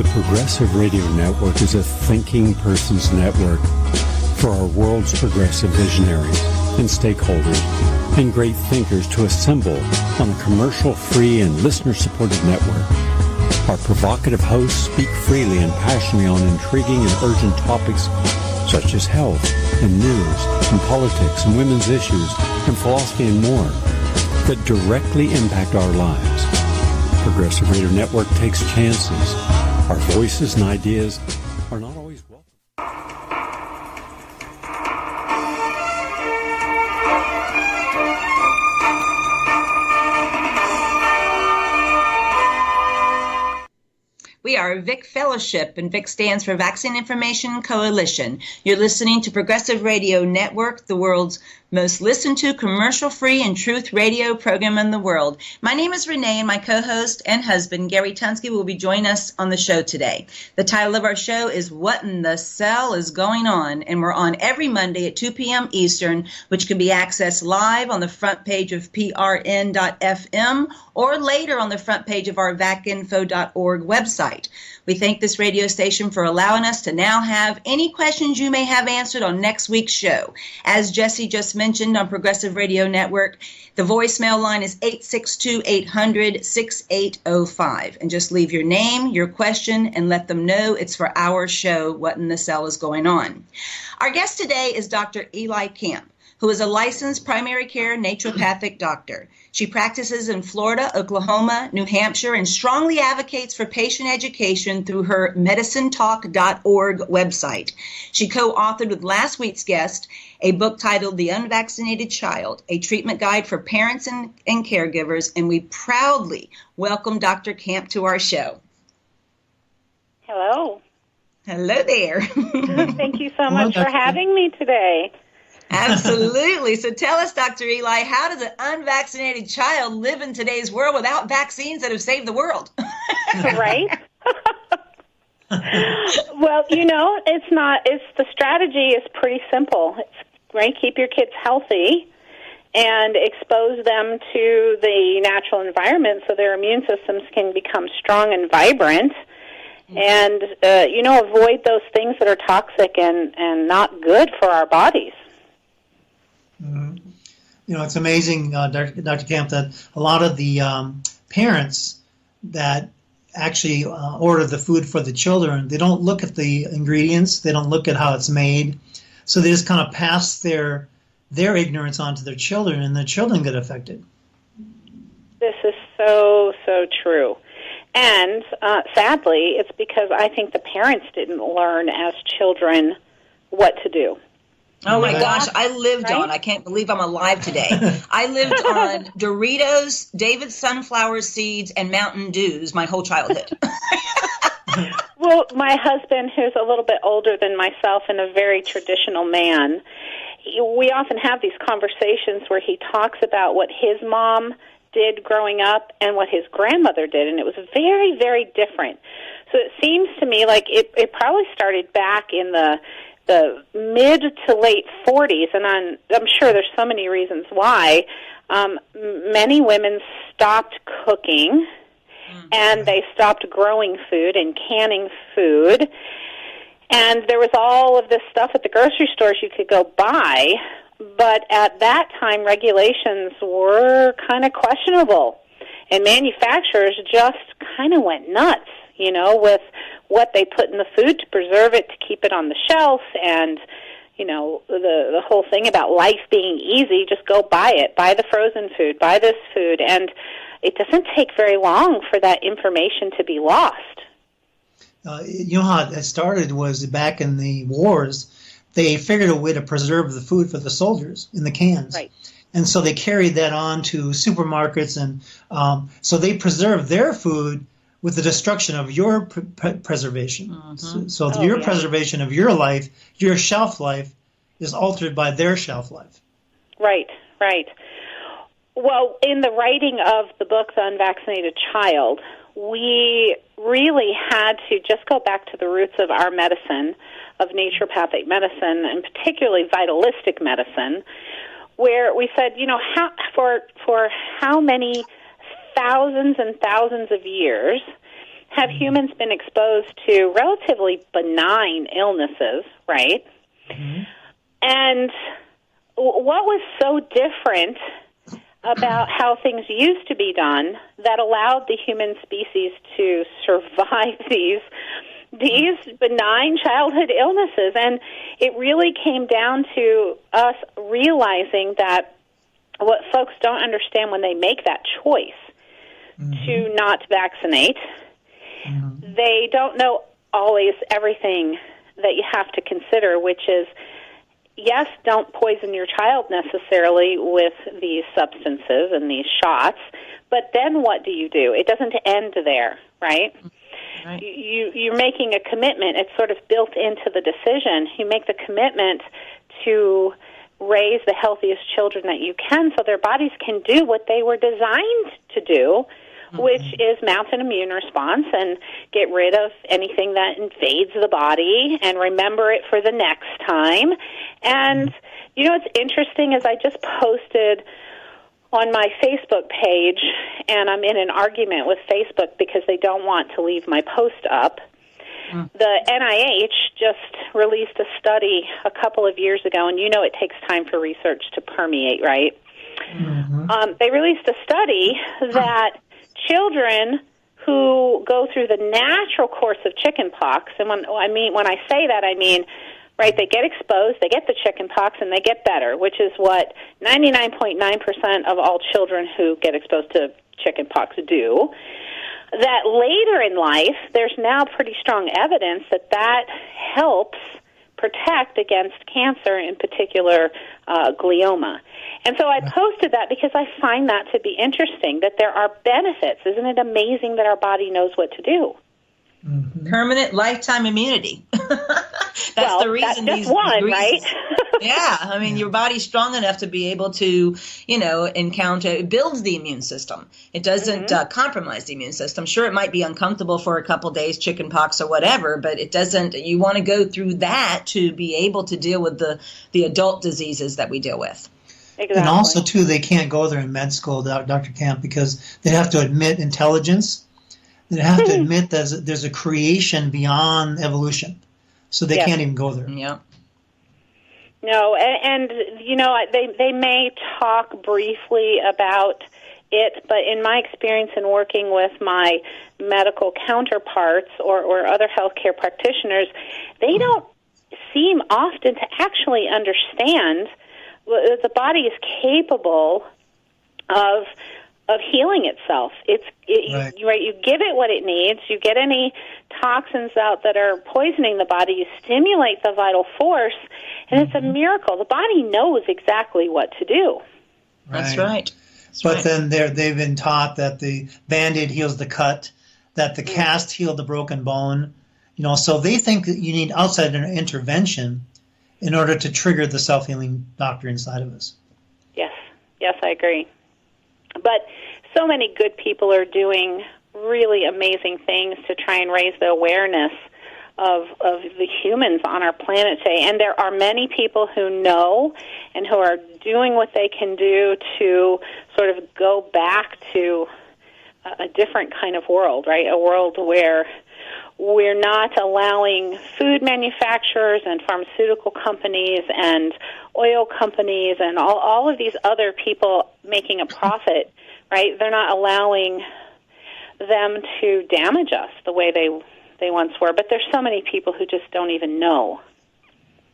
The Progressive Radio Network is a thinking person's network for our world's progressive visionaries and stakeholders and great thinkers to assemble on a commercial-free and listener-supported network. Our provocative hosts speak freely and passionately on intriguing and urgent topics such as health and news and politics and women's issues and philosophy and more that directly impact our lives. Progressive Radio Network takes chances. Our voices and ideas are not always welcome. We are VIC Fellowship, and VIC stands for Vaccine Information Coalition. You're listening to Progressive Radio Network, the world's most listened to commercial-free and truth radio program in the world. My name is Renee, and my co-host and husband, Gary Tunsky, will be joining us on the show today. The title of our show is What in the Cell is Going On? And we're on every Monday at 2 p.m. Eastern, which can be accessed live on the front page of prn.fm or later on the front page of our vacinfo.org website. We thank this radio station for allowing us to now have any questions you may have answered on next week's show. As Jesse just mentioned on Progressive Radio Network, the voicemail line is 862-800-6805. And just leave your name, your question, and let them know it's for our show, What in the Cell is Going On. Our guest today is Dr. Eli Camp, who is a licensed primary care naturopathic doctor. She practices in Florida, Oklahoma, New Hampshire, and strongly advocates for patient education through her medicinetalk.org website. She co-authored with last week's guest a book titled The Unvaccinated Child, a treatment guide for parents and caregivers, and we proudly welcome Dr. Camp to our show. Hello. Hello there. Thank you so much for having me today. Absolutely. So tell us, Dr. Eli, how does an unvaccinated child live in today's world without vaccines that have saved the world? Right? Well, the strategy is pretty simple. It's right, keep your kids healthy and expose them to the natural environment so their immune systems can become strong and vibrant. And, avoid those things that are toxic and not good for our bodies. It's amazing, Dr. Camp, that a lot of the parents that actually order the food for the children, they don't look at the ingredients, they don't look at how it's made, so they just kind of pass their ignorance onto their children, and the children get affected. This is so true. And sadly, it's because I think the parents didn't learn as children what to do. Oh my gosh, I lived on, I can't believe I'm alive today. I lived on Doritos, David's sunflower seeds, and Mountain Dews my whole childhood. Well, my husband, who's a little bit older than myself and a very traditional man, we often have these conversations where he talks about what his mom did growing up and what his grandmother did, and it was very, very different. So it seems to me like it probably started back in the mid to late 40s, and I'm sure there's so many reasons why. Many women stopped cooking, and they stopped growing food and canning food, and there was all of this stuff at the grocery stores you could go buy, but at that time regulations were kind of questionable, and manufacturers just kind of went nuts, with what they put in the food to preserve it, to keep it on the shelf, and, the whole thing about life being easy, just go buy it, buy the frozen food, buy this food, and it doesn't take very long for that information to be lost. How it started was back in the wars, they figured a way to preserve the food for the soldiers in the cans. Right. And so they carried that on to supermarkets, and so they preserved their food with the destruction of your preservation. Mm-hmm. So your preservation of your life, your shelf life, is altered by their shelf life. Right. Well, in the writing of the book, The Unvaccinated Child, we really had to just go back to the roots of our medicine, of naturopathic medicine, and particularly vitalistic medicine, where we said, for how many thousands and thousands of years have humans been exposed to relatively benign illnesses, right? Mm-hmm. And what was so different about how things used to be done that allowed the human species to survive these benign childhood illnesses? And it really came down to us realizing that what folks don't understand when they make that choice to not vaccinate, they don't know always everything that you have to consider, which is, yes, don't poison your child necessarily with these substances and these shots, but then what do you do? It doesn't end there, right? Right. You're making a commitment. It's sort of built into the decision. You make the commitment to raise the healthiest children that you can so their bodies can do what they were designed to do, which is mount an immune response and get rid of anything that invades the body and remember it for the next time. And, you know, what's interesting is I just posted on my Facebook page, and I'm in an argument with Facebook because they don't want to leave my post up. The NIH just released a study a couple of years ago, and you know it takes time for research to permeate, right? They released a study that children who go through the natural course of chickenpox, and when I say that, I mean, right, they get exposed, they get the chickenpox, and they get better, which is what 99.9% of all children who get exposed to chickenpox do. That later in life, there's now pretty strong evidence that helps protect against cancer, in particular glioma. And so I posted that because I find that to be interesting, that there are benefits. Isn't it amazing that our body knows what to do? Permanent lifetime immunity. That's the reason that's just one, right? Yeah, I mean, your body's strong enough to be able to, encounter, it builds the immune system. It doesn't compromise the immune system. Sure, it might be uncomfortable for a couple days, chicken pox or whatever, but it doesn't, you want to go through that to be able to deal with the adult diseases that we deal with. Exactly. And also, too, they can't go there in med school, Dr. Camp, because they have to admit intelligence. They have to admit there's a creation beyond evolution. So they can't even go there. Yeah. No, and they may talk briefly about it, but in my experience in working with my medical counterparts or other healthcare practitioners, they don't seem often to actually understand that the body is capable of healing itself. You give it what it needs. You get any toxins out that are poisoning the body. You stimulate the vital force, and it's a miracle. The body knows exactly what to do. That's right. But then they've been taught that the Band-Aid heals the cut, that the cast healed the broken bone. So they think that you need outside intervention in order to trigger the self-healing doctor inside of us. Yes, I agree. But so many good people are doing really amazing things to try and raise the awareness of the humans on our planet today. And there are many people who know and who are doing what they can do to sort of go back to a different kind of world, right? A world where we're not allowing food manufacturers and pharmaceutical companies and oil companies and all of these other people making a profit, right? They're not allowing them to damage us the way they once were. But there's so many people who just don't even know.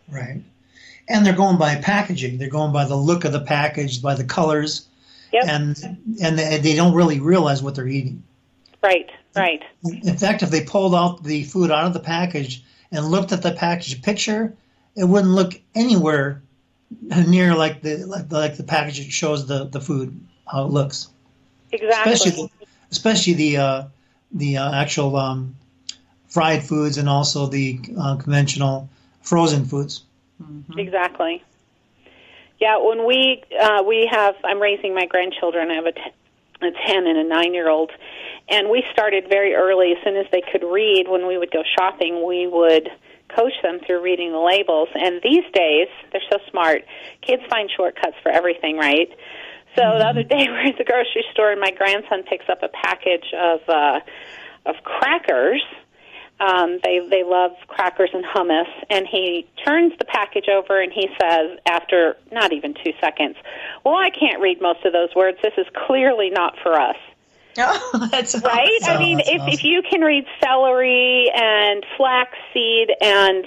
Right. And they're going by packaging. They're going by the look of the package, by the colors. Yep. And they don't really realize what they're eating. Right. In fact, if they pulled out the food out of the package and looked at the package picture, it wouldn't look anywhere near like the package that shows the food, how it looks. Exactly. Especially the actual fried foods and also the conventional frozen foods. Exactly. Yeah, when I'm raising my grandchildren. I have a 10 and a 9-year-old. And we started very early. As soon as they could read, when we would go shopping, we would coach them through reading the labels. And these days, they're so smart. Kids find shortcuts for everything, right? So the other day, we're at the grocery store, and my grandson picks up a package of of crackers. They love crackers and hummus, and he turns the package over and he says, after not even 2 seconds, "Well, I can't read most of those words. This is clearly not for us." Oh, that's right. Awesome. I mean, if you can read celery and flaxseed and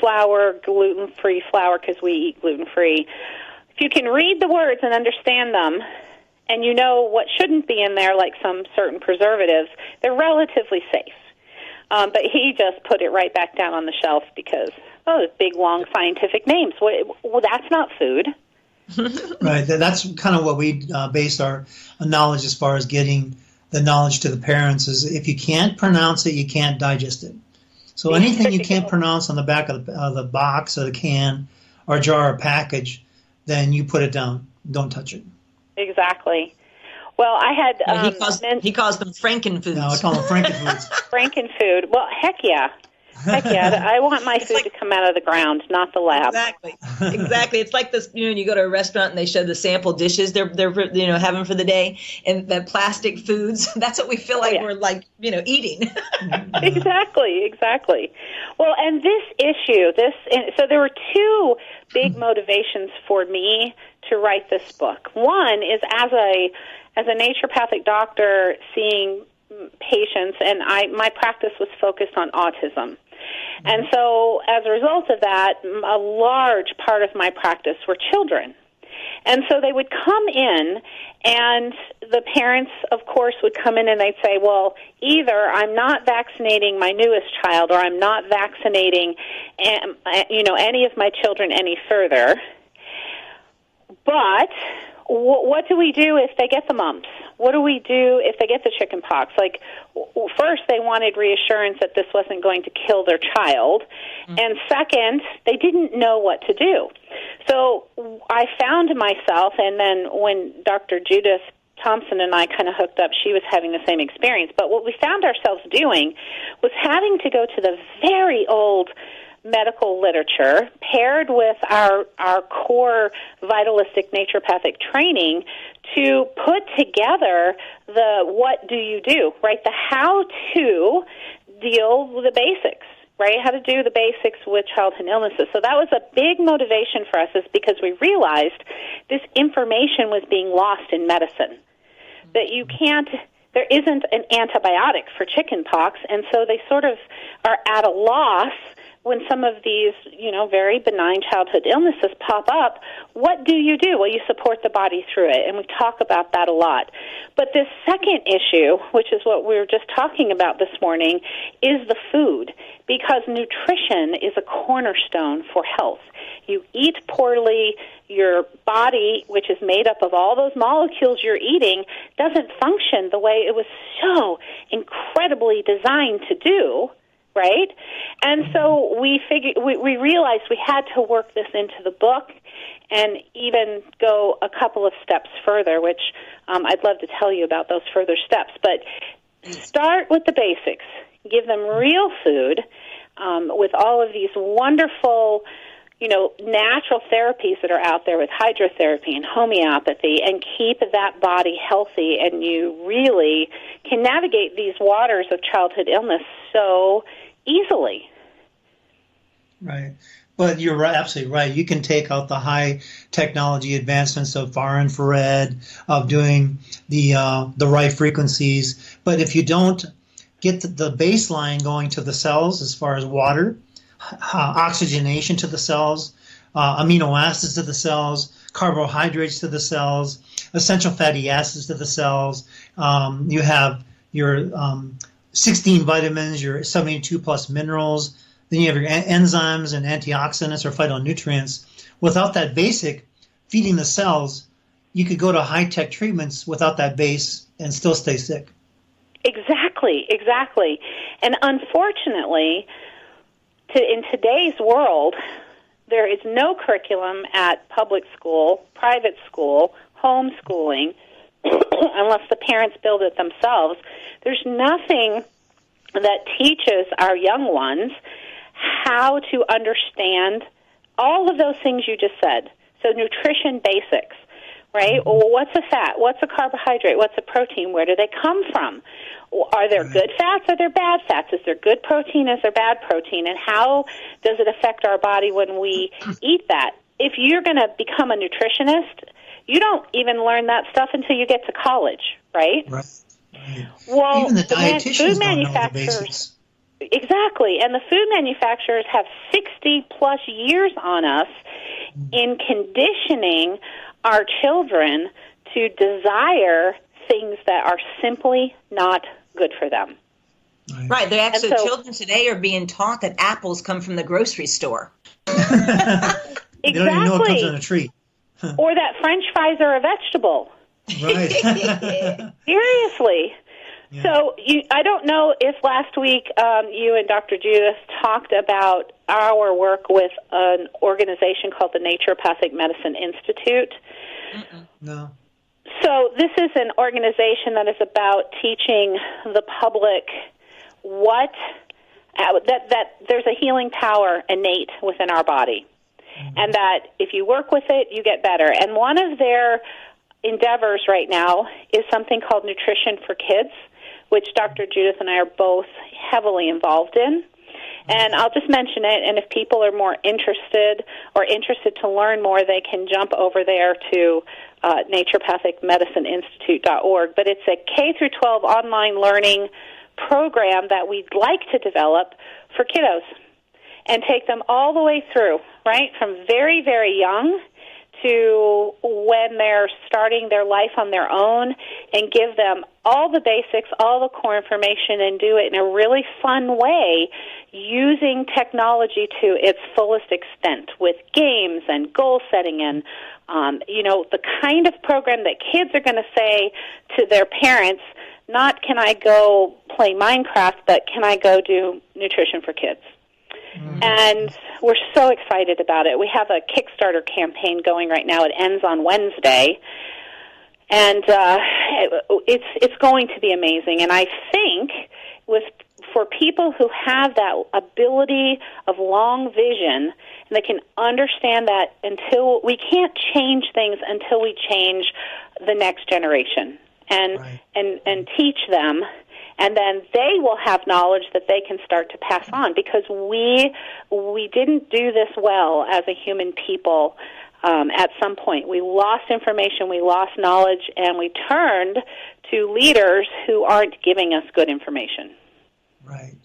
flour, gluten-free flour, because we eat gluten-free. If you can read the words and understand them, and you know what shouldn't be in there, like some certain preservatives, they're relatively safe. But he just put it right back down on the shelf because, those big, long scientific names. Well, that's not food. Right. That's kind of what we base our knowledge as far as getting the knowledge to the parents is if you can't pronounce it, you can't digest it. So anything you can't pronounce on the back of the box or the can or jar or package, then you put it down. Don't touch it. Exactly. Well, I had... he calls them Frankenfoods. No, I call them Frankenfoods. Frankenfood. Well, heck yeah. Heck yeah. I want my food to come out of the ground, not the lab. Exactly. It's like this, when you go to a restaurant and they show the sample dishes they're having for the day, and the plastic foods. That's what we feel like we're eating. Exactly. Well, and this issue, so there were two big motivations for me to write this book. One is as a naturopathic doctor seeing patients, and my practice was focused on autism. And so as a result of that, a large part of my practice were children. And so they would come in, and the parents, of course, would come in and they'd say, well, either I'm not vaccinating my newest child or I'm not vaccinating any of my children any further. But what do we do if they get the mumps? What do we do if they get the chicken pox? Like, first, they wanted reassurance that this wasn't going to kill their child. And second, they didn't know what to do. So I found myself, and then when Dr. Judith Thompson and I kind of hooked up, she was having the same experience. But what we found ourselves doing was having to go to the very old medical literature paired with our core vitalistic naturopathic training to put together the what do you do, right? The how to deal with the basics, right? How to do the basics with childhood illnesses. So that was a big motivation for us, is because we realized this information was being lost in medicine. That there isn't an antibiotic for chicken pox, and so they sort of are at a loss when some of these, very benign childhood illnesses pop up. What do you do? Well, you support the body through it, and we talk about that a lot. But this second issue, which is what we were just talking about this morning, is the food, because nutrition is a cornerstone for health. You eat poorly, your body, which is made up of all those molecules you're eating, doesn't function the way it was so incredibly designed to do. Right? And so we realized we had to work this into the book and even go a couple of steps further, which I'd love to tell you about those further steps. But start with the basics. Give them real food with all of these wonderful, natural therapies that are out there with hydrotherapy and homeopathy, and keep that body healthy, and you really can navigate these waters of childhood illness so easily. Right. But you're absolutely right. You can take out the high technology advancements of far infrared, of doing the right frequencies. But if you don't get the baseline going to the cells as far as water, oxygenation to the cells, amino acids to the cells, carbohydrates to the cells, essential fatty acids to the cells, you have your 16 vitamins, your 72 plus minerals, then you have your enzymes and antioxidants or phytonutrients. Without that basic feeding the cells, you could go to high-tech treatments without that base and still stay sick. Exactly. And unfortunately, in today's world, there is no curriculum at public school, private school, homeschooling, unless the parents build it themselves. There's nothing that teaches our young ones how to understand all of those things you just said. So nutrition basics. right? Well, what's a fat? What's a carbohydrate? What's a protein? Where do they come from? Are there good fats? Are there bad fats? Is there good protein? Is there bad protein? And how does it affect our body when we eat that? If you're going to become a nutritionist, you don't even learn that stuff until you get to college, right? Right. Well, even the dietitians food don't know the manufacturers, basics. exactly, and the food manufacturers have 60-plus years on us in conditioning our children to desire things that are simply not good for them. Right. They're actually, And so- children today are being taught that apples come from the grocery store. They don't even know it comes on a tree. Or that French fries are a vegetable. Right. Seriously. Yeah. So I don't know if last week you and Dr. Judith talked about our work with an organization called the Naturopathic Medicine Institute. No. So this is an organization that is about teaching the public that there's a healing power innate within our body, and that if you work with it, you get better. And one of their endeavors right now is something called Nutrition for Kids, which Dr. Judith and I are both heavily involved in. And I'll just mention it, and if people are more interested or interested to learn more, they can jump over there to naturopathicmedicineinstitute.org. But it's a K-12 online learning program that we'd like to develop for kiddos and take them all the way through, right, from very, very young to when they're starting their life on their own, and give them all the basics, all the core information, and do it in a really fun way using technology to its fullest extent with games and goal setting and, the kind of program that kids are going to say to their parents, not can I go play Minecraft, but can I go do Nutrition for Kids? And we're so excited about it. We have a Kickstarter campaign going right now. It ends on Wednesday. And it's going to be amazing. And I think for people who have that ability of long vision, and they can understand that until we can't change things until we change the next generation and teach them. And then they will have knowledge that they can start to pass on, because we didn't do this well as a human people. At some point, we lost information, we lost knowledge, and we turned to leaders who aren't giving us good information. Right.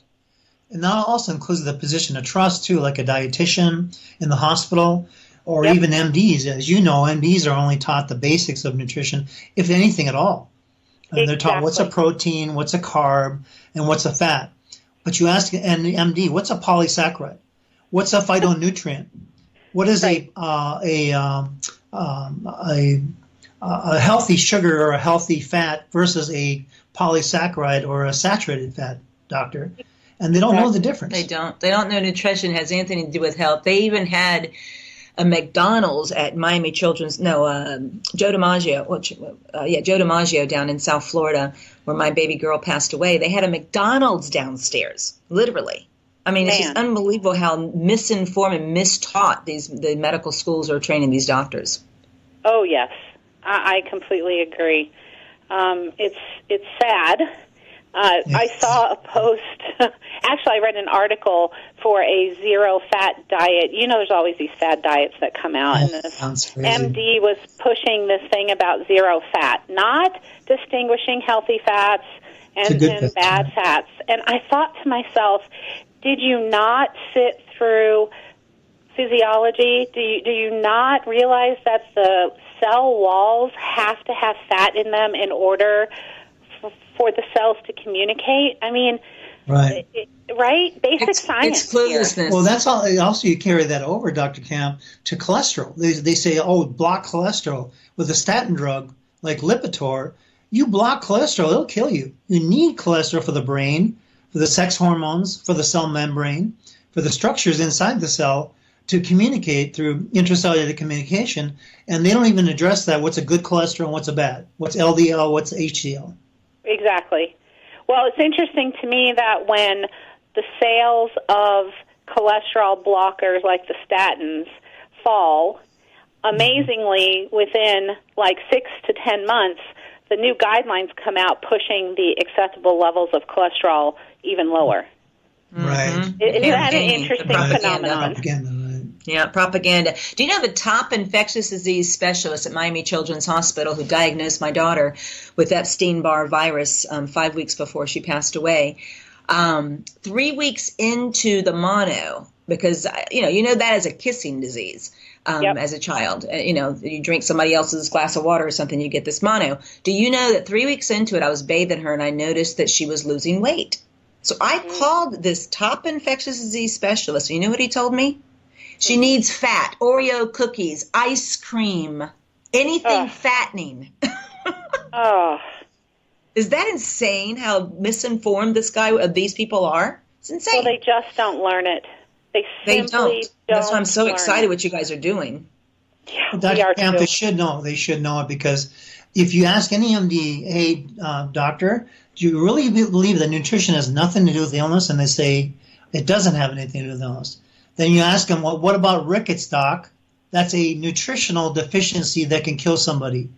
And that also includes the position of trust, too, like a dietitian in the hospital, or even MDs. As you know, MDs are only taught the basics of nutrition, if anything at all. And they're taught what's a protein, what's a carb, and what's a fat. But you ask an MD, what's a polysaccharide? What's a phytonutrient? What is a healthy sugar or a healthy fat versus a polysaccharide or a saturated fat, doctor? And they don't know the difference. They don't. They don't know nutrition has anything to do with health. They even had a McDonald's at Miami Joe DiMaggio, Joe DiMaggio down in South Florida, where my baby girl passed away. They had a McDonald's downstairs, literally. I mean, it's just unbelievable how misinformed and mistaught the medical schools are training these doctors. Oh, yes. I completely agree. It's sad. I saw a post. Actually, I read an article for a zero-fat diet. You know, there's always these fad diets that come out, and this MD was pushing this thing about zero fat, not distinguishing healthy fats and bad fats. And I thought to myself, did you not sit through physiology? Do you not realize that the cell walls have to have fat in them in order for the cells to communicate? I mean, right? Basic science. It's cluelessness. Well, that's all. Also, you carry that over, Dr. Camp, to cholesterol. They say, block cholesterol with a statin drug like Lipitor. You block cholesterol, it'll kill you. You need cholesterol for the brain, for the sex hormones, for the cell membrane, for the structures inside the cell to communicate through intracellular communication. And they don't even address that. What's a good cholesterol and what's a bad? What's LDL? What's HDL? Exactly. Well, it's interesting to me that when the sales of cholesterol blockers like the statins fall, amazingly, within like 6 to 10 months, the new guidelines come out pushing the acceptable levels of cholesterol even lower. Right. Isn't that an interesting Propaganda. phenomenon? Propaganda, right. Yeah, propaganda. Do you know the top infectious disease specialist at Miami Children's Hospital who diagnosed my daughter with Epstein-Barr virus 5 weeks before she passed away? 3 weeks into the mono, because you know that as a kissing disease as a child. You drink somebody else's glass of water or something, you get this mono. Do you know that 3 weeks into it, I was bathing her and I noticed that she was losing weight. So I called this top infectious disease specialist. You know what he told me? She needs fat, Oreo cookies, ice cream, anything fattening. Oh. Is that insane how misinformed these people are? It's insane. Well, they just don't learn it. They simply don't. That's why I'm so learn excited it. what you guys are doing. Yeah, Well, we Dr. are Camp, too. they should know. They should know it, because if you ask any MD, hey, doctor, do you really believe that nutrition has nothing to do with the illness? And they say it doesn't have anything to do with the illness. Then you ask them, well, what about rickets, doc? That's a nutritional deficiency that can kill somebody.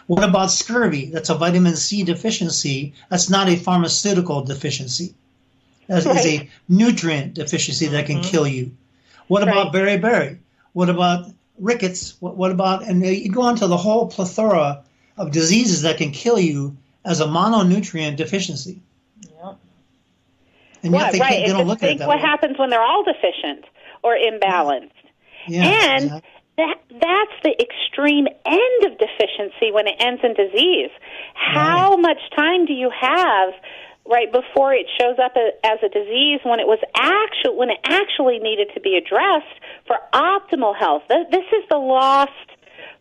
What about scurvy? That's a vitamin C deficiency. That's not a pharmaceutical deficiency. That is a nutrient deficiency that can kill you. What about beriberi? What about rickets? What about, and you go on to the whole plethora of diseases that can kill you as a mononutrient deficiency. Yep. And yet they right. don't look at it think that what way. happens when they're all deficient or imbalanced. Yeah, And exactly. that's the extreme end of deficiency when it ends in disease. How much time do you have right before it shows up as a disease when it actually needed to be addressed for optimal health? This is the lost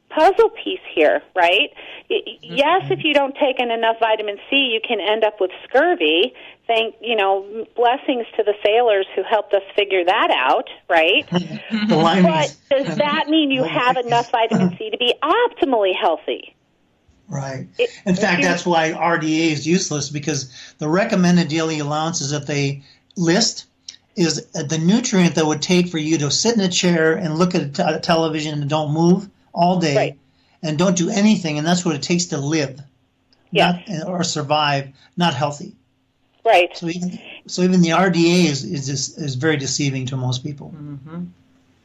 puzzle piece here, right? Yes, if you don't take in enough vitamin C, you can end up with scurvy. Blessings to the sailors who helped us figure that out, right? The limeys. But does that mean you have enough vitamin C to be optimally healthy? Right. In fact, that's why RDA is useless, because the recommended daily allowances that they list is the nutrient that would take for you to sit in a chair and look at a television and don't move all day and don't do anything, and that's what it takes to live, or survive, not healthy. Right. So even the RDA is very deceiving to most people. Mm-hmm.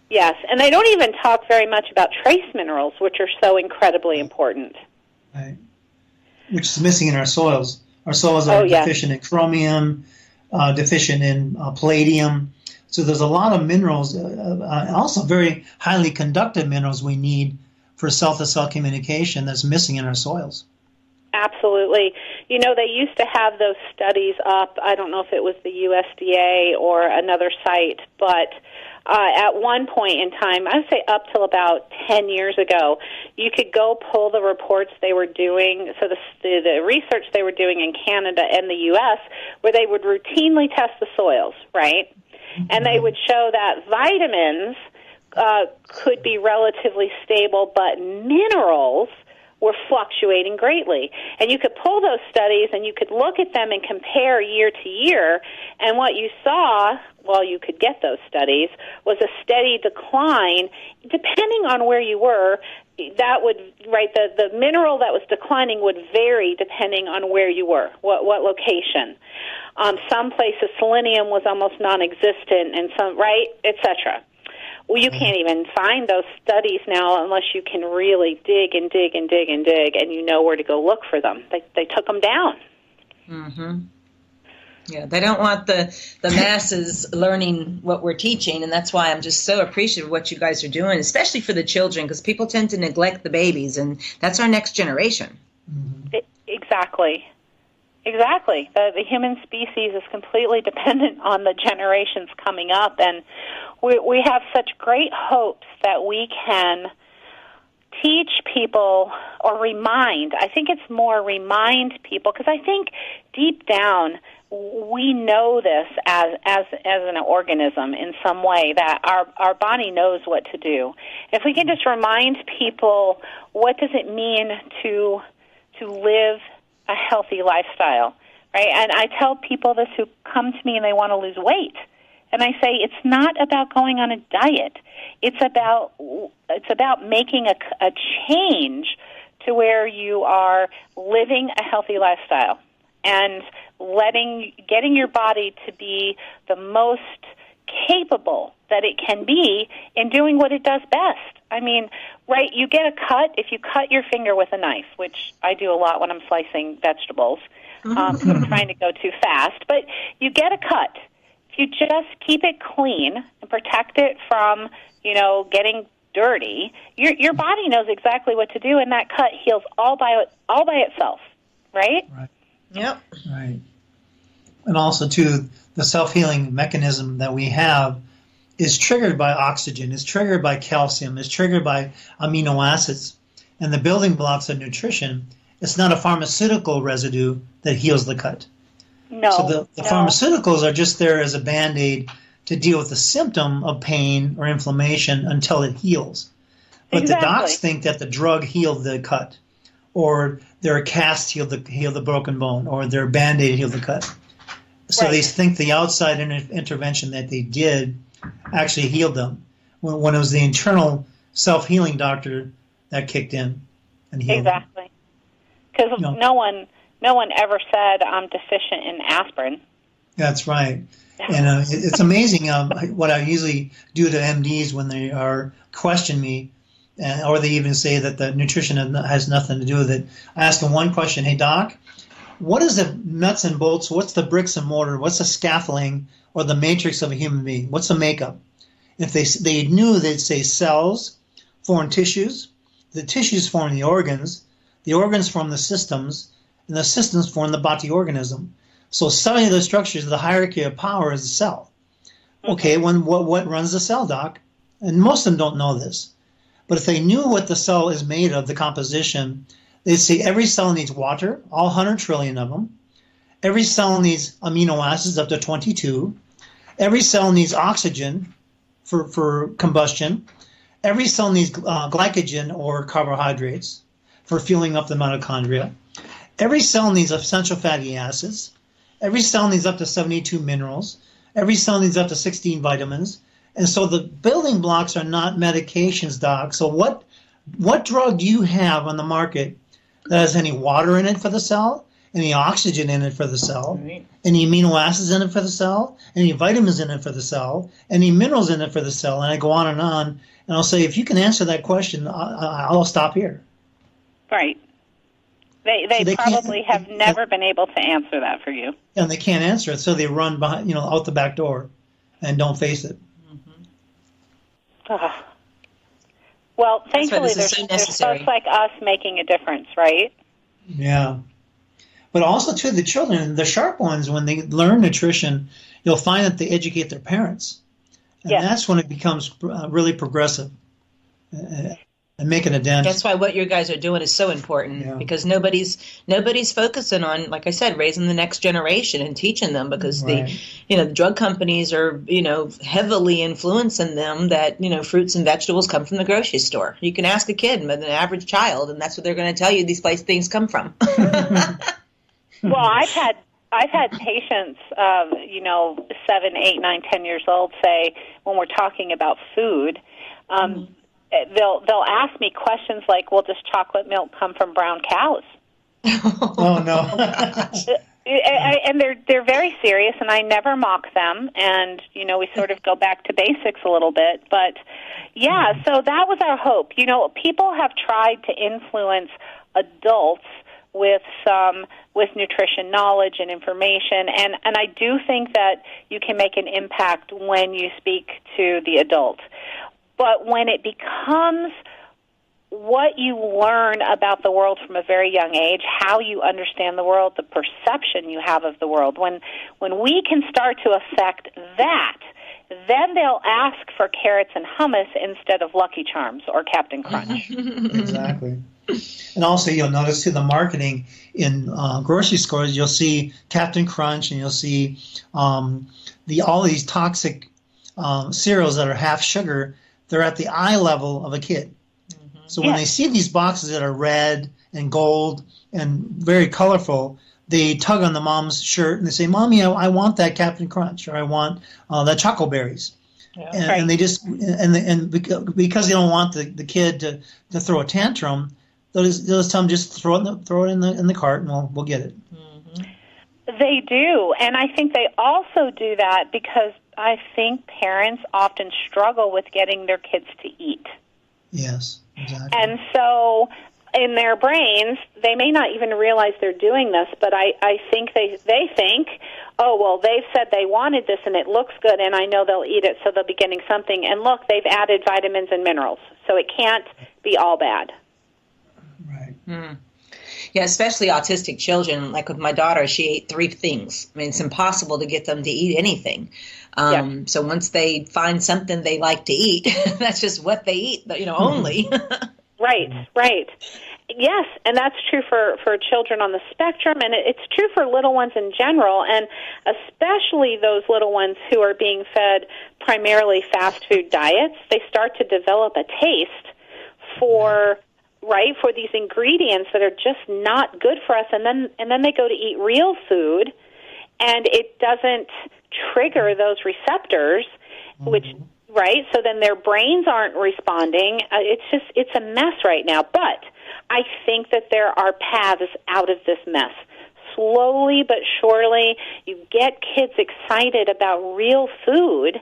Yes, and they don't even talk very much about trace minerals, which are so incredibly important. Right. Which is missing in our soils. Our soils are deficient in chromium, deficient in palladium. So there's a lot of minerals, also very highly conductive minerals we need for cell-to-cell communication that's missing in our soils. Absolutely. They used to have those studies up. I don't know if it was the USDA or another site, but at one point in time, I would say up till about 10 years ago, you could go pull the reports they were doing, so the research they were doing in Canada and the U.S., where they would routinely test the soils, right? And they would show that vitamins could be relatively stable, but minerals were fluctuating greatly. And you could pull those studies and you could look at them and compare year to year, and what you saw, well, you could get those studies, was a steady decline depending on where you were. That would, the mineral that was declining would vary depending on where you were, what location. Some places selenium was almost non-existent, and some, et cetera. Well, you can't even find those studies now unless you can really dig and dig and dig and dig, and you know where to go look for them. They took them down. Mm-hmm. Yeah, they don't want the masses learning what we're teaching, and that's why I'm just so appreciative of what you guys are doing, especially for the children, because people tend to neglect the babies, and that's our next generation. Mm-hmm. Exactly. The human species is completely dependent on the generations coming up, and we have such great hopes that we can teach people or remind. I think it's more remind people, because I think deep down we know this as an organism in some way, that our body knows what to do. If we can just remind people, what does it mean to live a healthy lifestyle, right? And I tell people this who come to me and they want to lose weight. And I say it's not about going on a diet. It's about making a change to where you are living a healthy lifestyle and getting your body to be the most capable that it can be in doing what it does best. I mean, right, you get a cut if you cut your finger with a knife, which I do a lot when I'm slicing vegetables because I'm trying to go too fast. But you get a cut. If you just keep it clean and protect it from, getting dirty, your body knows exactly what to do, and that cut heals all by itself, right? Right. Yep. Right. And also, too, the self-healing mechanism that we have is triggered by oxygen, is triggered by calcium, is triggered by amino acids. And the building blocks of nutrition, it's not a pharmaceutical residue that heals the cut. No. So the pharmaceuticals are just there as a Band-Aid to deal with the symptom of pain or inflammation until it heals. But Exactly. the docs think that the drug healed the cut, or their cast healed the broken bone, or their Band-Aid healed the cut. So Right. they think the outside intervention that they did actually healed them, when it was the internal self-healing doctor that kicked in and healed them. Exactly. Because no one ever said I'm deficient in aspirin. That's right. And it's amazing what I usually do to MDs when they question me, or they even say that the nutrition has nothing to do with it. I ask them one question: "Hey, doc, what is the nuts and bolts? What's the bricks and mortar? What's the scaffolding or the matrix of a human being? What's the makeup?" If they knew, they'd say cells form tissues, the tissues form the organs form the systems, and the systems form the body organism. So cellular structures, the hierarchy of power is the cell. Okay, what runs the cell, doc? And most of them don't know this. But if they knew what the cell is made of, the composition, they'd say every cell needs water, all 100 trillion of them. Every cell needs amino acids, up to 22. Every cell needs oxygen for combustion. Every cell needs glycogen or carbohydrates for fueling up the mitochondria. Every cell needs essential fatty acids. Every cell needs up to 72 minerals. Every cell needs up to 16 vitamins. And so the building blocks are not medications, doc. So what drug do you have on the market that has any water in it for the cell, any oxygen in it for the cell, Right. any amino acids in it for the cell, any vitamins in it for the cell, any minerals in it for the cell? And I go on, and I'll say, if you can answer that question, I'll stop here. Right. They So they probably can't- have never been able to answer that for you. And they can't answer it, so they run behind, out the back door and don't face it. Ugh. Well, why thankfully, this is so there's necessary. folks like us making a difference, right? Yeah. But also, too, the children, the sharp ones, when they learn nutrition, you'll find that they educate their parents. And Yes. that's when it becomes really progressive and making a dent. That's why what you guys are doing is so important, Yeah. because nobody's focusing on, like I said, raising the next generation and teaching them, because Right. the drug companies are, heavily influencing them that, fruits and vegetables come from the grocery store. You can ask a kid, an average child, and that's what they're going to tell you these things come from. Well, I've had patients, 7, 8, 9, 10 years old say, when we're talking about food, they'll ask me questions like, "Well, does chocolate milk come from brown cows?" Oh, no. And they're very serious, and I never mock them. And we sort of go back to basics a little bit. But yeah, so that was our hope. People have tried to influence adults with nutrition knowledge and information, and I do think that you can make an impact when you speak to the adult. But when it becomes what you learn about the world from a very young age, how you understand the world, the perception you have of the world, when we can start to affect that, then they'll ask for carrots and hummus instead of Lucky Charms or Captain Crunch. Exactly. And also, you'll notice, too, the marketing in grocery stores, you'll see Captain Crunch, and you'll see all these toxic cereals that are half sugar. They're at the eye level of a kid. So when they see these boxes that are red and gold and very colorful, they tug on the mom's shirt and they say, "Mommy, I want that Captain Crunch, or I want that Choco Berries." Yeah. And they just because they don't want the kid to throw a tantrum, they'll just tell them just throw it in the cart and we'll get it. They do, and I think they also do that because I think parents often struggle with getting their kids to eat. Yes, exactly. And so in their brains, they may not even realize they're doing this, but I think they think, oh, well, they've said they wanted this and it looks good and I know they'll eat it, so they'll be getting something. And look, they've added vitamins and minerals, so it can't be all bad. Right. Mm. Yeah, especially autistic children. Like with my daughter, she ate 3 things. I mean, it's impossible to get them to eat anything. So once they find something they like to eat, that's just what they eat, only. Right. Yes, and that's true for children on the spectrum, and it's true for little ones in general, and especially those little ones who are being fed primarily fast food diets. They start to develop a taste for these ingredients that are just not good for us, and then they go to eat real food, and it doesn't trigger those receptors, which so then their brains aren't responding. It's a mess right now, but I think that there are paths out of this mess. Slowly but surely, you get kids excited about real food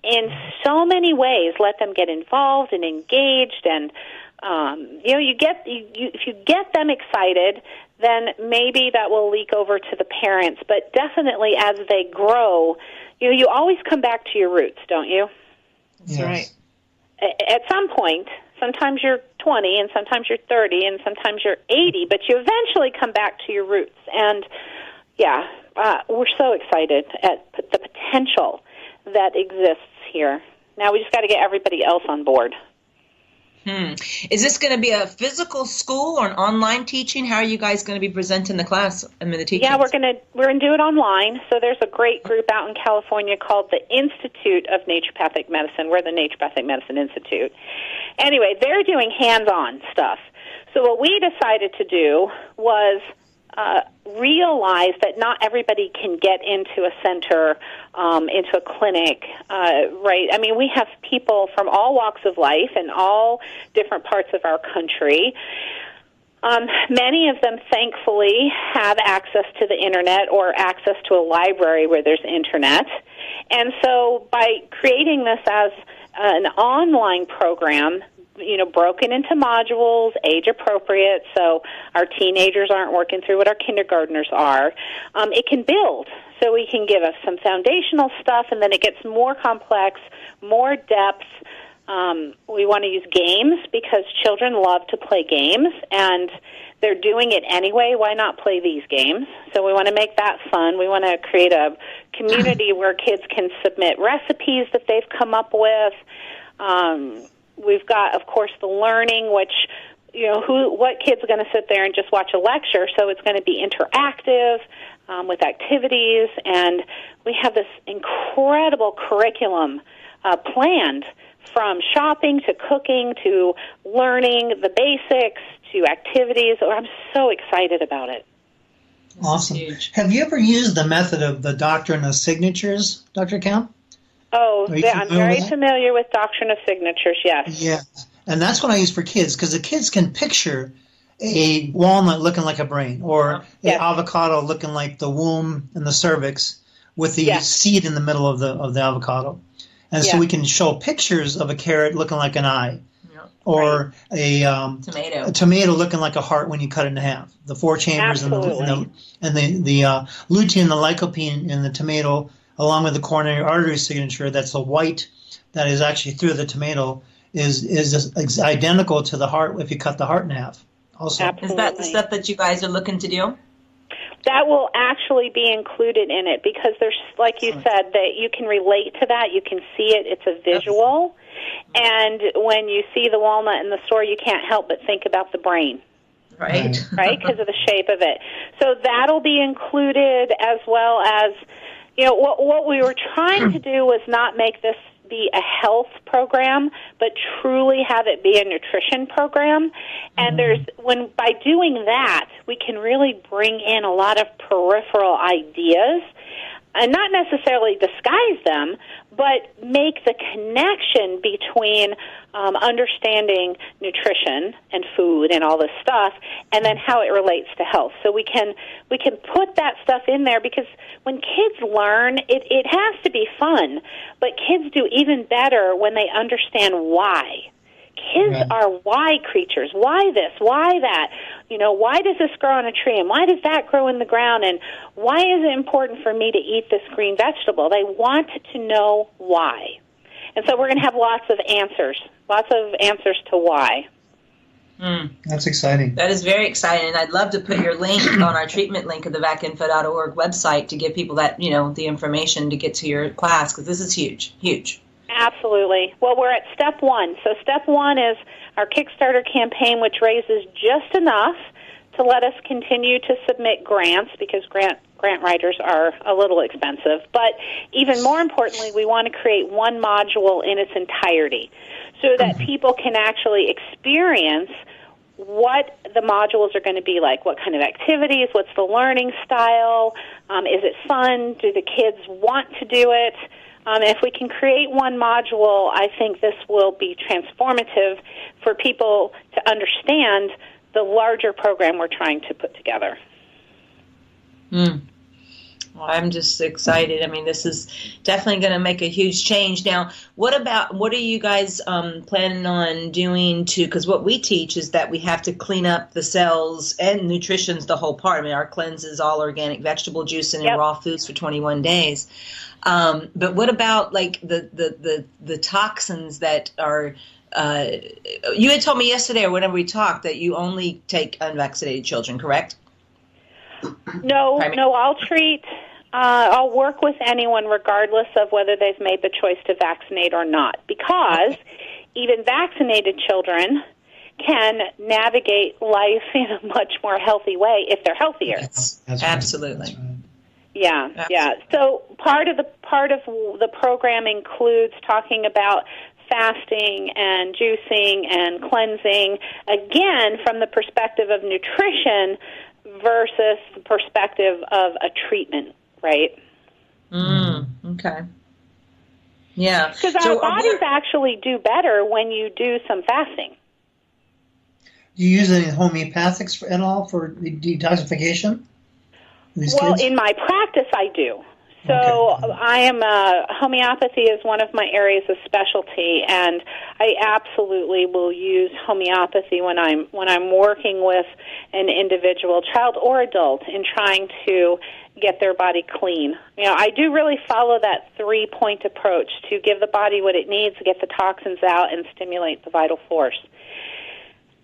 in so many ways. Let them get involved and engaged, and if you get them excited, then maybe that will leak over to the parents. But definitely, as they grow, you always come back to your roots, don't you? That's right. At some point, sometimes you're 20, and sometimes you're 30, and sometimes you're 80, but you eventually come back to your roots. And we're so excited at the potential that exists here. Now we just got to get everybody else on board. Is this going to be a physical school or an online teaching? How are you guys going to be presenting the class? The teachings? Yeah, we're going to do it online. So there's a great group out in California called the Institute of Naturopathic Medicine. We're the Naturopathic Medicine Institute. Anyway, they're doing hands-on stuff. So what we decided to do was realize that not everybody can get into a center, into a clinic, right? I mean, we have people from all walks of life and all different parts of our country. Many of them, thankfully, have access to the Internet or access to a library where there's Internet. And so by creating this as an online program, broken into modules, age appropriate, so our teenagers aren't working through what our kindergartners are. It can build, so we can give us some foundational stuff, and then it gets more complex, more depth. We want to use games because children love to play games, and they're doing it anyway. Why not play these games? So we want to make that fun. We want to create a community where kids can submit recipes that they've come up with. We've got, of course, the learning, which, what kid's going to sit there and just watch a lecture? So it's going to be interactive with activities, and we have this incredible curriculum planned from shopping to cooking to learning the basics to activities. I'm so excited about it. Awesome. Have you ever used the method of the doctrine of signatures, Dr. Kemp? Oh, I'm very familiar with Doctrine of Signatures, yes. Yes, and that's what I use for kids, because the kids can picture a walnut looking like a brain, or an avocado looking like the womb and the cervix with the seed in the middle of the avocado. And so we can show pictures of a carrot looking like an eye, or a tomato looking like a heart when you cut it in half. The 4 chambers and the lutein and the lycopene in the tomato, along with the coronary artery signature, that's the white that is actually through the tomato, is identical to the heart if you cut the heart in half. Also, is that the stuff that you guys are looking to do? That will actually be included in it because there's, like you said, that you can relate to that. You can see it. It's a visual. And when you see the walnut in the store, you can't help but think about the brain. Right, because of the shape of it. So that'll be included, as well as, what we were trying to do was not make this be a health program, but truly have it be a nutrition program. And by doing that, we can really bring in a lot of peripheral ideas and not necessarily disguise them, but make the connection between understanding nutrition and food and all this stuff, and then how it relates to health. So we can put that stuff in there, because when kids learn, it has to be fun, but kids do even better when they understand why. Kids are why creatures. Why this? Why that? Why does this grow on a tree? And why does that grow in the ground? And why is it important for me to eat this green vegetable? They want to know why. And so we're going to have lots of answers to why. That's exciting. That is very exciting. And I'd love to put your link on our treatment link of the vacinfo.org website to give people that, the information to get to your class, because this is huge, huge. Absolutely. Well, we're at step 1. So step 1 is our Kickstarter campaign, which raises just enough to let us continue to submit grants, because grant writers are a little expensive. But even more importantly, we want to create one module in its entirety so that people can actually experience what the modules are going to be like, what kind of activities, what's the learning style, is it fun, do the kids want to do it? If we can create one module, I think this will be transformative for people to understand the larger program we're trying to put together. Well, I'm just excited. I mean, this is definitely going to make a huge change. Now, what are you guys planning on doing because what we teach is that we have to clean up the cells, and nutrition's the whole part. I mean, our cleanse is all organic vegetable juice and raw foods for 21 days. But what about like the toxins that are, you had told me yesterday or whenever we talked that you only take unvaccinated children, correct? No, I'll work with anyone regardless of whether they've made the choice to vaccinate or not, because even vaccinated children can navigate life in a much more healthy way if they're healthier. That's Absolutely. Right. That's right. Yeah. So part of the program includes talking about fasting and juicing and cleansing, again, from the perspective of nutrition versus the perspective of a treatment, right? Okay. Yeah. Because our bodies actually do better when you do some fasting. Do you use any homeopathics at all for detoxification? Well, in my practice, I do. So I am homeopathy is one of my areas of specialty, and I absolutely will use homeopathy when I'm working with an individual, child or adult, in trying to get their body clean. I do really follow that 3-point approach to give the body what it needs, get the toxins out, and stimulate the vital force.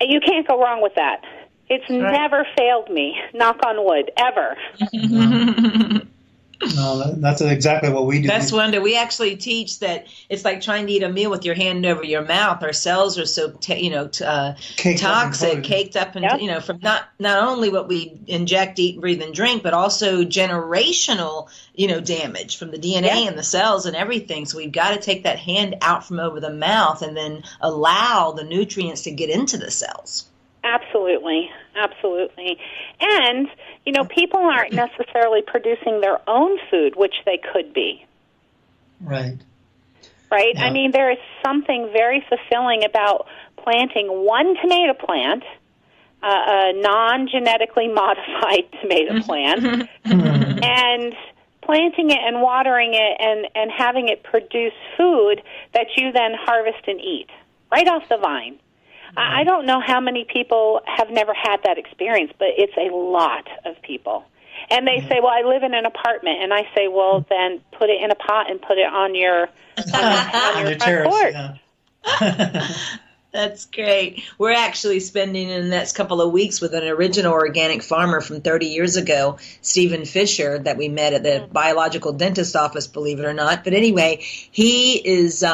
And you can't go wrong with that. It's never failed me, knock on wood, ever. No, that's exactly what we do. That's wonderful. We actually teach that it's like trying to eat a meal with your hand over your mouth. Our cells are so toxic, caked up, and from not only what we inject, eat, breathe, and drink, but also generational damage from the DNA and the cells and everything. So we've got to take that hand out from over the mouth and then allow the nutrients to get into the cells. Absolutely. And, people aren't necessarily producing their own food, which they could be. Right. Yeah. I mean, there is something very fulfilling about planting one tomato plant, a non-genetically modified tomato plant, and planting it and watering it and having it produce food that you then harvest and eat right off the vine. I don't know how many people have never had that experience, but it's a lot of people. And they say, well, I live in an apartment. And I say, well, then put it in a pot and put it on your on your front terrace. porch. Yeah. That's great. We're actually spending in the next couple of weeks with an original organic farmer from 30 years ago, Stephen Fisher, that we met at the biological dentist office, believe it or not. But anyway, he is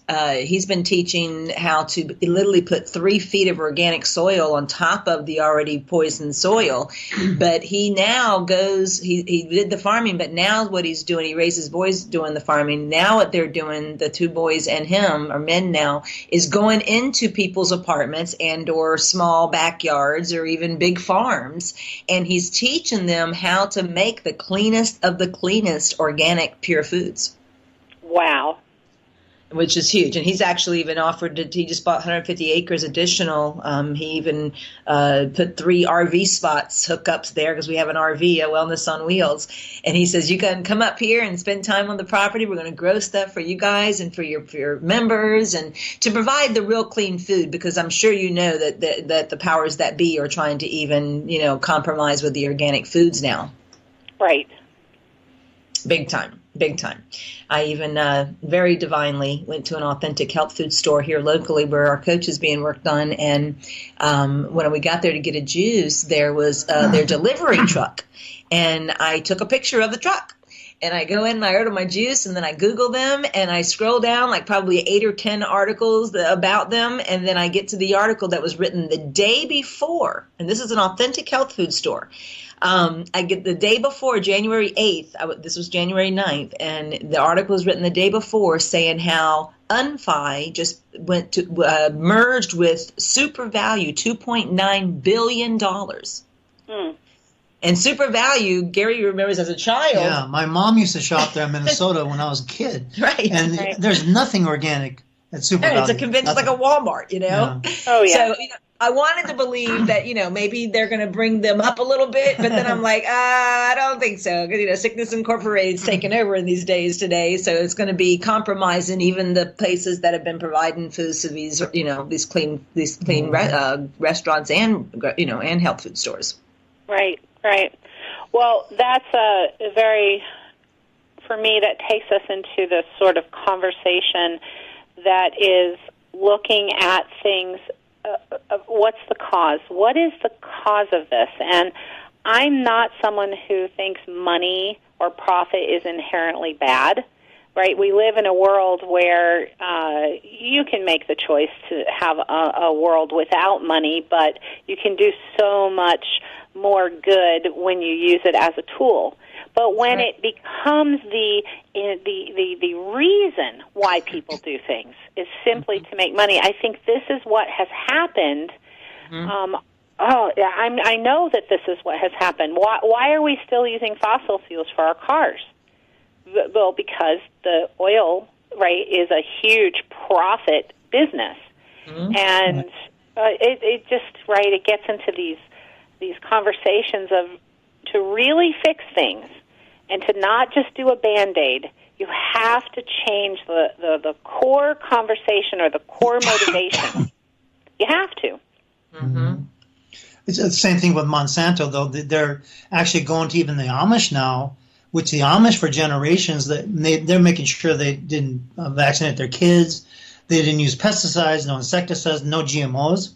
he's been teaching how to literally put 3 feet of organic soil on top of the already poisoned soil. But he now goes, he did the farming, but now what he's doing, he raises boys doing the farming. Now what they're doing, the 2 boys and him, are men now, is going into people's apartments and or small backyards or even big farms, and he's teaching them how to make the cleanest of the cleanest organic pure foods. Wow. Which is huge. And he's actually even offered to, he just bought 150 acres additional. He even put 3 RV spots, hookups there, because we have an RV, a Wellness on Wheels. And he says, you can come up here and spend time on the property. We're going to grow stuff for you guys and for your members, and to provide the real clean food, because I'm sure you know that the powers that be are trying to even, compromise with the organic foods now. Right. Big time. Big time. I even very divinely went to an authentic health food store here locally where our coach is being worked on. And when we got there to get a juice, there was their delivery truck. And I took a picture of the truck. And I go in and I order my juice, and then I Google them, and I scroll down like probably 8 or 10 articles about them. And then I get to the article that was written the day before. And this is an authentic health food store. I get the day before, January 8th, this was January 9th, and the article was written the day before saying how Unfi just went to merged with Super Value, $2.9 billion. And Super Value, Gary remembers as a child. Yeah, my mom used to shop there in Minnesota when I was a kid. Right. And there's nothing organic at Super Value. It's a convention, it's like a Walmart, Yeah. Oh, yeah. So, I wanted to believe that, maybe they're going to bring them up a little bit, but then I'm like, I don't think so. Because, Sickness Incorporated's taken over in these days today, so it's going to be compromising even the places that have been providing foods to these, these clean restaurants and, and health food stores. Right, right. Well, that's a very, for me, that takes us into this sort of conversation that is looking at things. What's the cause? What is the cause of this? And I'm not someone who thinks money or profit is inherently bad, right? We live in a world where you can make the choice to have a world without money, but you can do so much more good when you use it as a tool. But when it becomes the reason why people do things is simply to make money, I think this is what has happened. I know that this is what has happened. Why are we still using fossil fuels for our cars? Well, because the oil, right, is a huge profit business, and it just it gets into these conversations of to really fix things. And to not just do a Band-Aid, you have to change the core conversation or the core motivation. You have to. Mm-hmm. It's the same thing with Monsanto, though. They're actually going to even the Amish now, which the Amish for generations, they're making sure they didn't vaccinate their kids. They didn't use pesticides, no insecticides, no GMOs.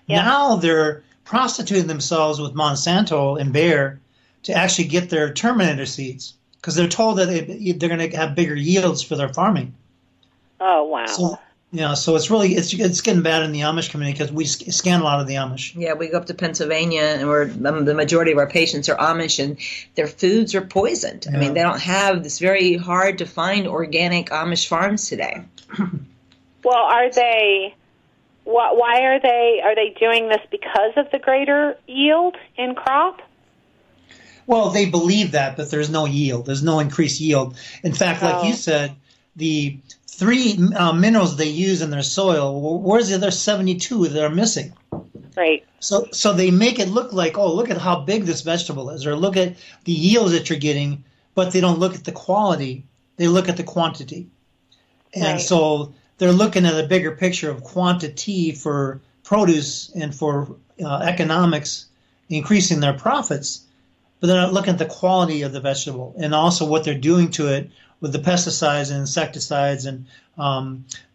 Yeah. Now they're prostituting themselves with Monsanto and Bayer to actually get their Terminator seeds, because they're told that they're going to have bigger yields for their farming. Oh, wow. So, so it's really it's getting bad in the Amish community, because we scan a lot of the Amish. Yeah, we go up to Pennsylvania, and the majority of our patients are Amish, and their foods are poisoned. Yeah. I mean, they don't have this very hard to find organic Amish farms today. Well, are they? Why are they doing this because of the greater yield in crop? Well, they believe that, but there's no yield. There's no increased yield. In fact, like you said, the 3 minerals they use in their soil, where's the other 72 that are missing? Right. So they make it look like, look at how big this vegetable is, or look at the yields that you're getting, but they don't look at the quality. They look at the quantity. And so they're looking at a bigger picture of quantity for produce and for economics, increasing their profits. but they're not looking at the quality of the vegetable and also what they're doing to it with the pesticides and insecticides and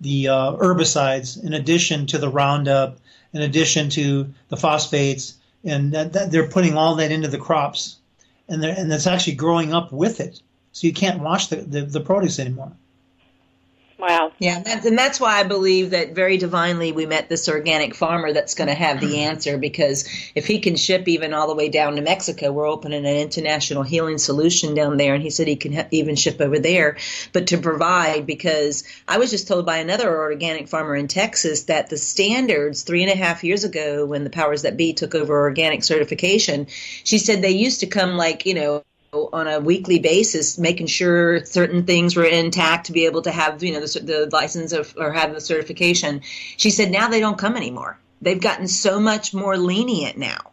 the herbicides, in addition to the Roundup, in addition to the phosphates, and that they're putting all that into the crops, and it's actually growing up with it. So you can't wash the produce anymore. Wow. Yeah, and that's why I believe that very divinely we met this organic farmer that's going to have the answer, because if he can ship even all the way down to Mexico, we're opening an international healing solution down there, and he said he can even ship over there, but to provide, because I was just told by another organic farmer in Texas that the standards 3.5 years ago when the powers that be took over organic certification, she said they used to come like, on a weekly basis, making sure certain things were intact to be able to have, the license or have the certification. She said now they don't come anymore. They've gotten so much more lenient now.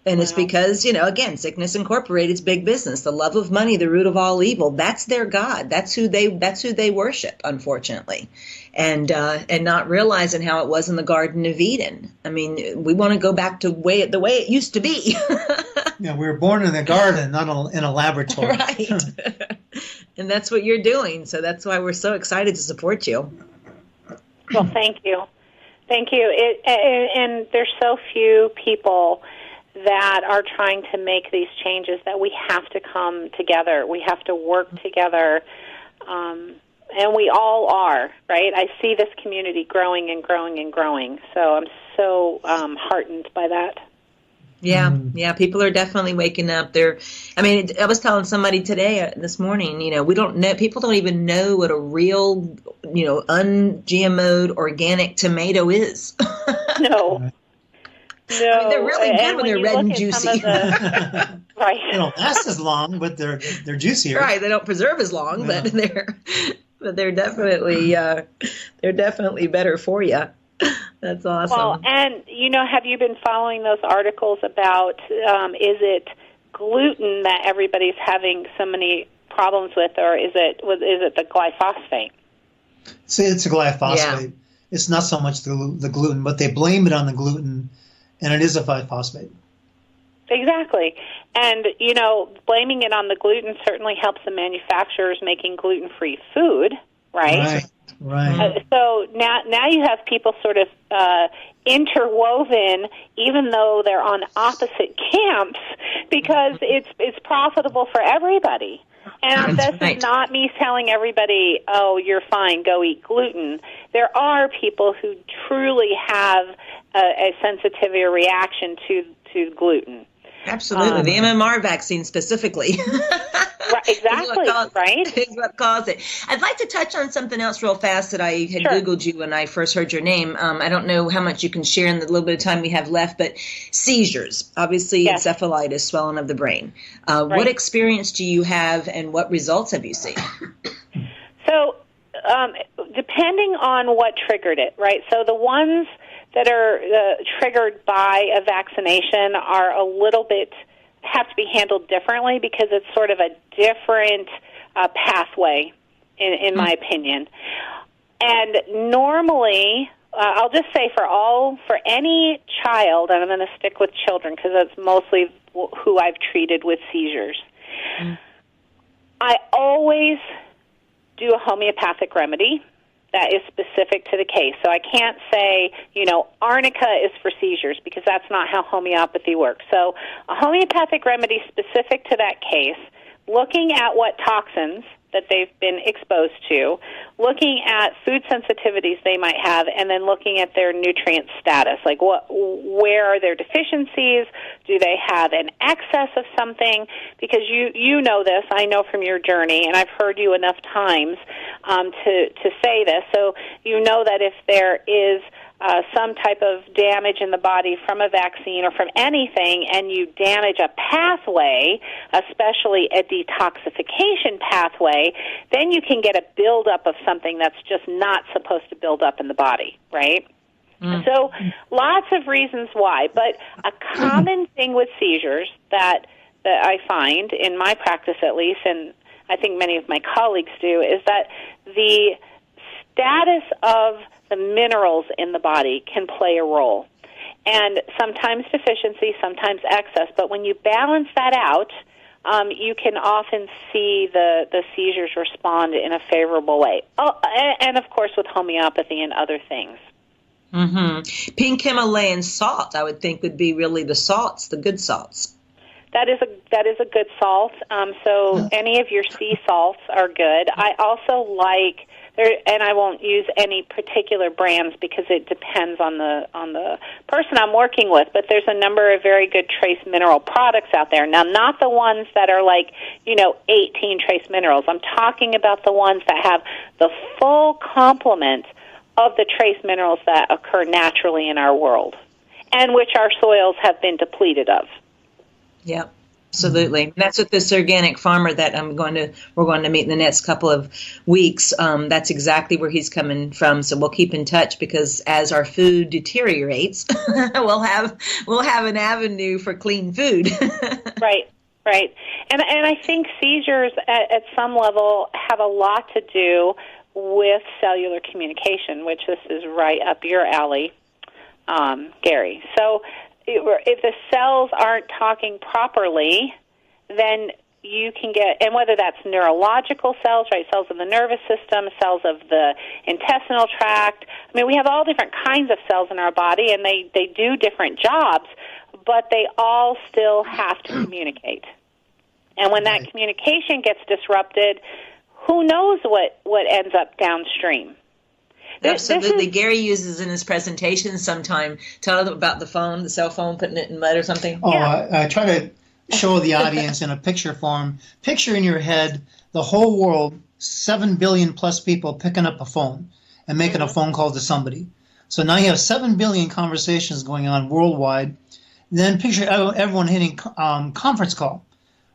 And it's because, again, Sickness Incorporated's big business, the love of money, the root of all evil. That's their God. That's who they worship, unfortunately. And not realizing how it was in the Garden of Eden. I mean, we want to go back to the way it used to be. Yeah, we were born in the garden, not in a laboratory. Right. And that's what you're doing. So that's why we're so excited to support you. Well, thank you. Thank you. And there's so few people that are trying to make these changes that we have to come together. We have to work together. And we all are, right? I see this community growing and growing and growing. So I'm so heartened by that. Yeah, people are definitely waking up. I was telling somebody this morning, we don't know, people don't even know what a real, un-GMO'd organic tomato is. No. No, they're really good when they're red and juicy. Right. They don't last as long, but they're juicier. Right, they don't preserve as long, but they're definitely better for you. That's awesome. Well, and have you been following those articles about is it gluten that everybody's having so many problems with, or is it the glyphosate? See, it's a glyphosate. Yeah. It's not so much the gluten, but they blame it on the gluten, and it is a glyphosate. Exactly. And, blaming it on the gluten certainly helps the manufacturers making gluten-free food, right? Right. So now you have people sort of interwoven, even though they're on opposite camps, because it's profitable for everybody. And this is not me telling everybody, oh, you're fine, go eat gluten. There are people who truly have a sensitivity or reaction to gluten. Absolutely. The MMR vaccine specifically. Right, exactly, right? Is what caused it. I'd like to touch on something else real fast that I had Googled you when I first heard your name. I don't know how much you can share in the little bit of time we have left, but seizures, obviously encephalitis, swelling of the brain. What experience do you have and what results have you seen? So depending on what triggered it, right? So the ones that are triggered by a vaccination are have to be handled differently because it's sort of a different pathway, in my opinion. And normally, I'll just say for any child, and I'm going to stick with children because that's mostly who I've treated with seizures, I always do a homeopathic remedy that is specific to the case. So I can't say, arnica is for seizures because that's not how homeopathy works. So a homeopathic remedy specific to that case, looking at what toxins that they've been exposed to, looking at food sensitivities they might have, and then looking at their nutrient status. Like where are their deficiencies? Do they have an excess of something? Because you know this, I know from your journey, and I've heard you enough times to say this. So you know that if there is some type of damage in the body from a vaccine or from anything, and you damage a pathway, especially a detoxification pathway, then you can get a buildup of something that's just not supposed to build up in the body, right? So lots of reasons why, but a common thing with seizures that I find, in my practice at least, and I think many of my colleagues do, is that the status of the minerals in the body can play a role. and sometimes deficiency, sometimes excess. But when you balance that out, you can often see the seizures respond in a favorable way. Oh, and of course with homeopathy and other things. Mm-hmm. Pink Himalayan salt, I would think, would be really the salts, the good salts. That is a good salt. So any of your sea salts are good. I also like and I won't use any particular brands because it depends on the person I'm working with. But there's a number of very good trace mineral products out there. Now, not the ones that are like 18 trace minerals. I'm talking about the ones that have the full complement of the trace minerals that occur naturally in our world, and which our soils have been depleted of. Yep, absolutely. That's what this organic farmer that we're going to meet in the next couple of weeks. That's exactly where he's coming from. So we'll keep in touch, because as our food deteriorates, we'll have an avenue for clean food. Right. And I think seizures at some level have a lot to do with cellular communication, which this is right up your alley, Gary. So if the cells aren't talking properly, then you can get, and whether that's neurological cells, right, cells of the nervous system, cells of the intestinal tract. I mean, we have all different kinds of cells in our body, and they do different jobs, but they all still have to communicate. And when that communication gets disrupted, who knows what ends up downstream? Absolutely. Gary uses in his presentation sometime. Tell them about the cell phone, putting it in mud or something. Oh, yeah. I try to show the audience in a picture form. Picture in your head the whole world, 7 billion plus people picking up a phone and making a phone call to somebody. So now you have 7 billion conversations going on worldwide. Then picture everyone hitting conference call,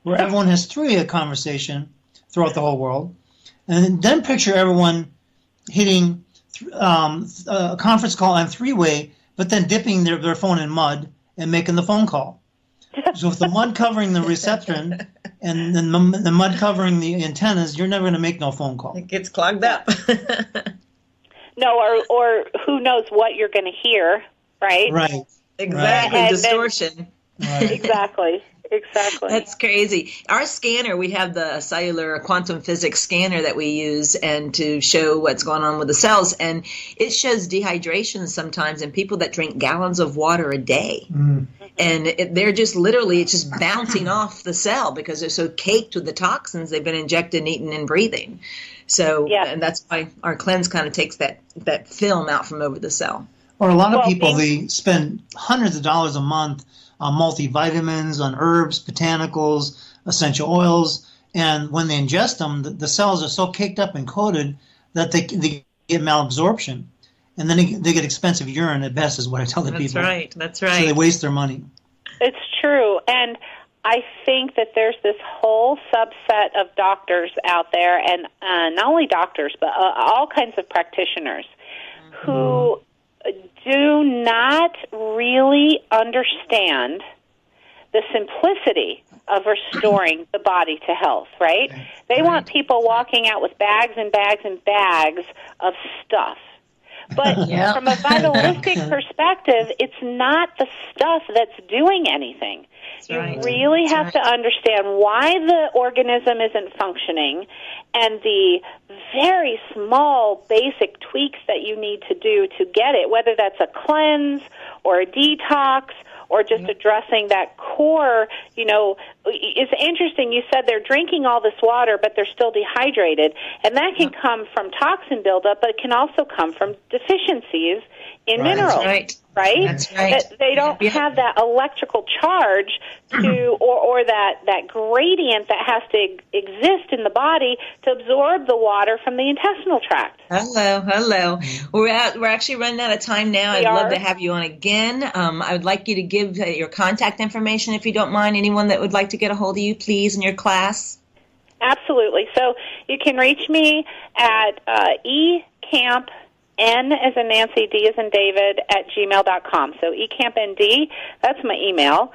where everyone has 3-way conversation throughout the whole world. And then picture everyone hitting a conference call on 3-way, but then dipping their phone in mud and making the phone call. So with the mud covering the reception and then the mud covering the antennas, you're never going to make no phone call. It gets clogged up. No, or who knows what you're going to hear, right? Right. Exactly. Right. Distortion. Right. Exactly. That's crazy. Our scanner, we have the cellular quantum physics scanner that we use and to show what's going on with the cells, and it shows dehydration sometimes in people that drink gallons of water a day. And they're just literally, it's just bouncing off the cell because they're so caked with the toxins they've been injected, eaten, and breathing. So and that's why our cleanse kind of takes that film out from over the cell. Or a lot of people, they spend hundreds of dollars a month on multivitamins, on herbs, botanicals, essential oils, and when they ingest them, the cells are so caked up and coated that they get malabsorption, and then they get expensive urine at best, is what I tell the people. That's right. So they waste their money. It's true, and I think that there's this whole subset of doctors out there, and not only doctors, but all kinds of practitioners who do not really understand the simplicity of restoring the body to health, right? They want people walking out with bags and bags and bags of stuff. But from a vitalistic perspective, it's not the stuff that's doing anything. You really have to understand why the organism isn't functioning and the very small basic tweaks that you need to do to get it, whether that's a cleanse or a detox or just addressing that core. It's interesting. You said they're drinking all this water, but they're still dehydrated. And that can come from toxin buildup, but it can also come from deficiencies in minerals. Right? That's right. That they don't have that electrical charge to, or that gradient that has to exist in the body to absorb the water from the intestinal tract. Hello. We're actually running out of time now. I'd love to have you on again. I would like you to give your contact information, if you don't mind. Anyone that would like to get a hold of you, please, in your class. Absolutely. So you can reach me at eCamp, N as in Nancy, D as in David, at gmail.com. So eCampND, that's my email.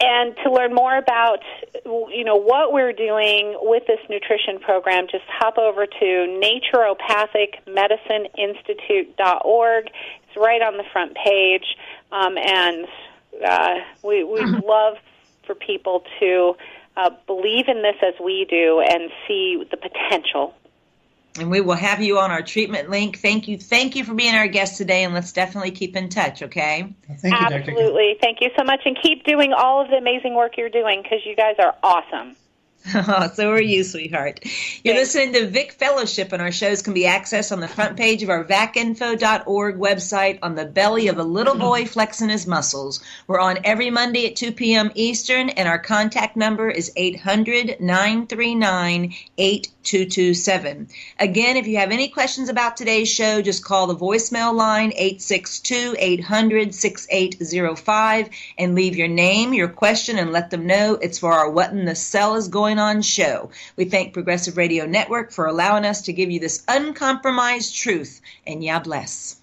And to learn more about, what we're doing with this nutrition program, just hop over to naturopathicmedicineInstitute.org. It's It's right on the front page, and we love for people to believe in this as we do and see the potential. And we will have you on our treatment link. Thank you for being our guest today, and let's definitely keep in touch, okay? Thank you, Dr. Absolutely. Thank you so much, and keep doing all of the amazing work you're doing, because you guys are awesome. So are you, sweetheart. You're listening to Vic Fellowship, and our shows can be accessed on the front page of our vacinfo.org website on the belly of a little boy flexing his muscles. We're on every Monday at 2 p.m. Eastern, and our contact number is 800-939-8227. Again, if you have any questions about today's show, just call the voicemail line 862-800-6805 and leave your name, your question, and let them know it's for our What in the Cell is Going On show. We thank Progressive Radio Network for allowing us to give you this uncompromised truth, and ya bless.